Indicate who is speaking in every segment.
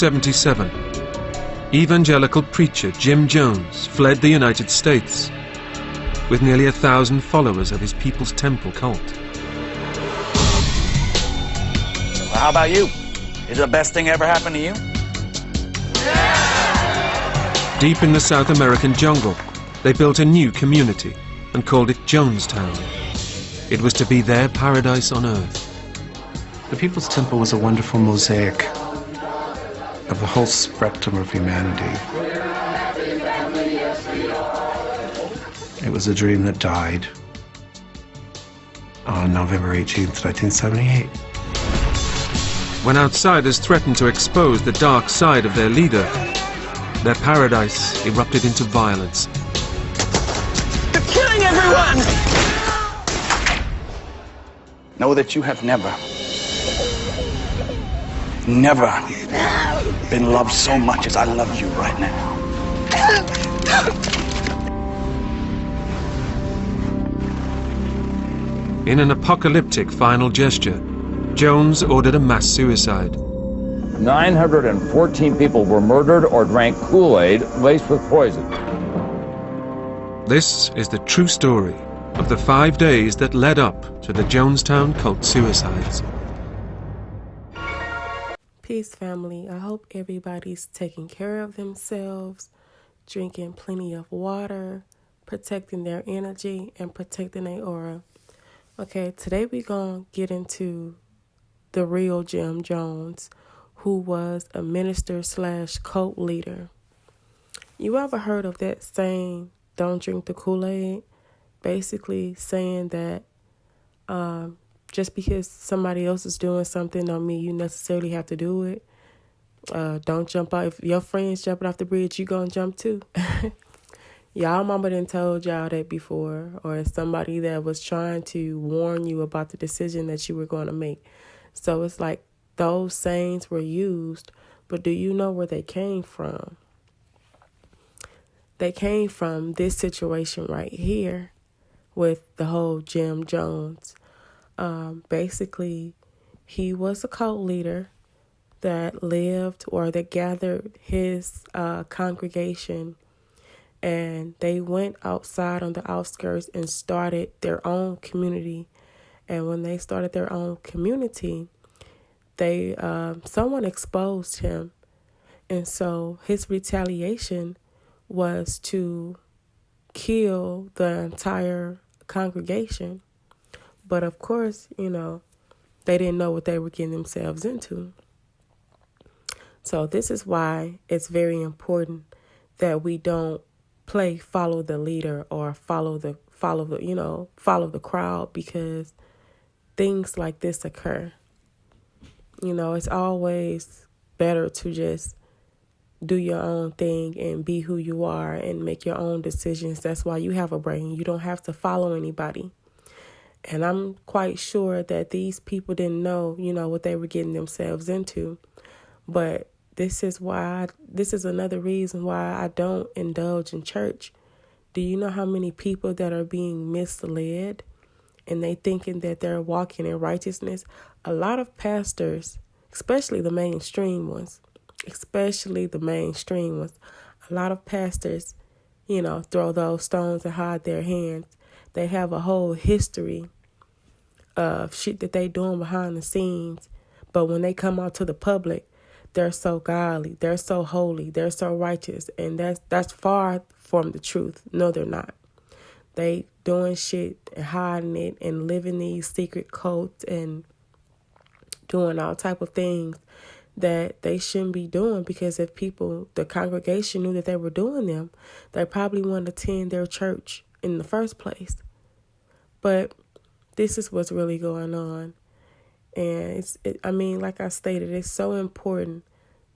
Speaker 1: 1977, evangelical preacher Jim Jones fled the United States with nearly 1,000 followers of his People's Temple cult.
Speaker 2: Well, how about you? Is the best thing ever happened to you?
Speaker 1: Deep in the South American jungle, they built a new community and called it Jonestown. It was to be their paradise on earth.
Speaker 3: The People's Temple was a wonderful mosaic of the whole spectrum of humanity. It was a dream that died on November 18th, 1978.
Speaker 1: When outsiders threatened to expose the dark side of their leader, their paradise erupted into violence.
Speaker 2: They're killing everyone! Know that you have never been loved so much as I love you right now.
Speaker 1: In an apocalyptic final gesture, Jones ordered a mass suicide.
Speaker 4: 914 people were murdered or drank Kool-Aid laced with poison.
Speaker 1: This is the true story of the 5 days that led up to the Jonestown cult suicides.
Speaker 5: Peace, family. I hope everybody's taking care of themselves, drinking plenty of water, protecting their energy, and protecting their aura. Okay, today we're going to get into the real Jim Jones, who was a minister / cult leader. You ever heard of that saying, don't drink the Kool-Aid? Basically saying that just because somebody else is doing something don't mean you necessarily have to do it. Don't jump out. If your friend's jumping off the bridge, you gonna jump too. Y'all mama done told y'all that before, or somebody that was trying to warn you about the decision that you were going to make. So it's like those sayings were used, but do you know where they came from? They came from this situation right here with the whole Jim Jones. Basically, he was a cult leader that lived or that gathered his congregation, and they went outside on the outskirts and started their own community. And when they started their own community, they someone exposed him, and so his retaliation was to kill the entire congregation. But of course, you know, they didn't know what they were getting themselves into. So this is why it's very important that we don't follow the leader or follow the crowd, because things like this occur. You know, it's always better to just do your own thing and be who you are and make your own decisions. That's why you have a brain. You don't have to follow anybody. And I'm quite sure that these people didn't know, you know, what they were getting themselves into. But this is another reason why I don't indulge in church. Do you know how many people that are being misled and they thinking that they're walking in righteousness? A lot of pastors, especially the mainstream ones, a lot of pastors, you know, throw those stones and hide their hands. They have a whole history of shit that they doing behind the scenes. But when they come out to the public, they're so godly, they're so holy, they're so righteous. And that's far from the truth. No, they're not. They doing shit and hiding it and living these secret cults and doing all type of things that they shouldn't be doing, because if the congregation knew that they were doing them, they probably wouldn't attend their church in the first place. But this is what's really going on. And like I stated, it's so important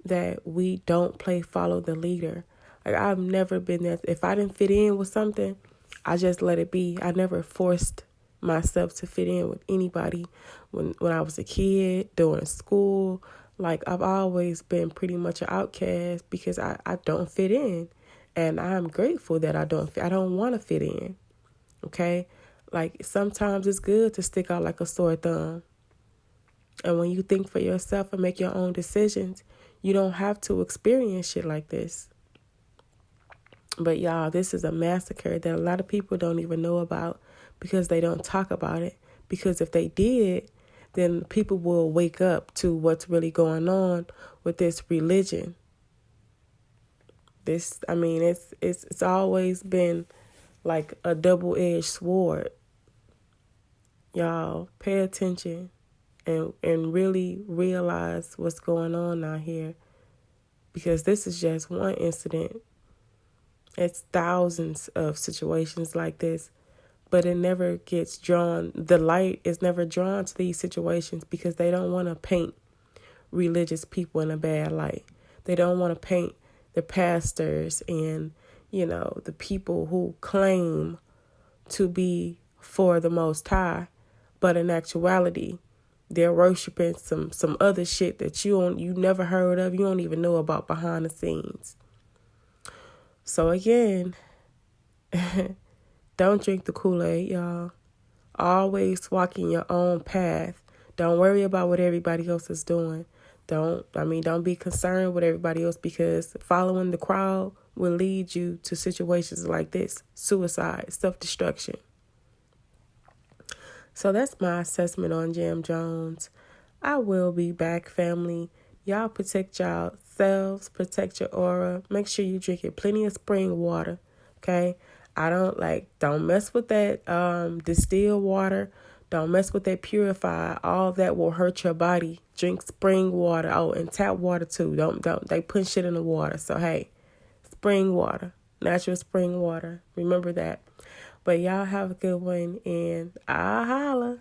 Speaker 5: that we don't follow the leader. Like, I've never been there. If I didn't fit in with something, I just let it be. I never forced myself to fit in with anybody. When I was a kid, during school, like, I've always been pretty much an outcast because I don't fit in. And I'm grateful that I don't want to fit in. Okay? Like, sometimes it's good to stick out like a sore thumb. And when you think for yourself and make your own decisions, You don't have to experience shit like this. But y'all, this is a massacre that a lot of people don't even know about because they don't talk about it. Because if they did, then people will wake up to what's really going on with this religion. It's always been like a double-edged sword. Y'all, pay attention and really realize what's going on out here. Because this is just one incident. It's thousands of situations like this. But it never gets drawn. The light is never drawn to these situations because they don't want to paint religious people in a bad light. They don't want to paint the pastors and, the people who claim to be for the Most High. But in actuality, they're worshiping some other shit that you never heard of. You don't even know about behind the scenes. So again, don't drink the Kool-Aid, y'all. Always walk in your own path. Don't worry about what everybody else is doing. Don't be concerned with everybody else because following the crowd will lead you to situations like this. Suicide, self-destruction. So that's my assessment on Jim Jones. I will be back, family. Y'all protect yourselves, protect your aura. Make sure you drinking plenty of spring water, okay? Don't mess with that distilled water. Don't mess with that purified. All that will hurt your body. Drink spring water. Oh, and tap water too. Don't they put shit in the water. So hey, spring water. Natural spring water. Remember that. But y'all have a good one and I'll holla.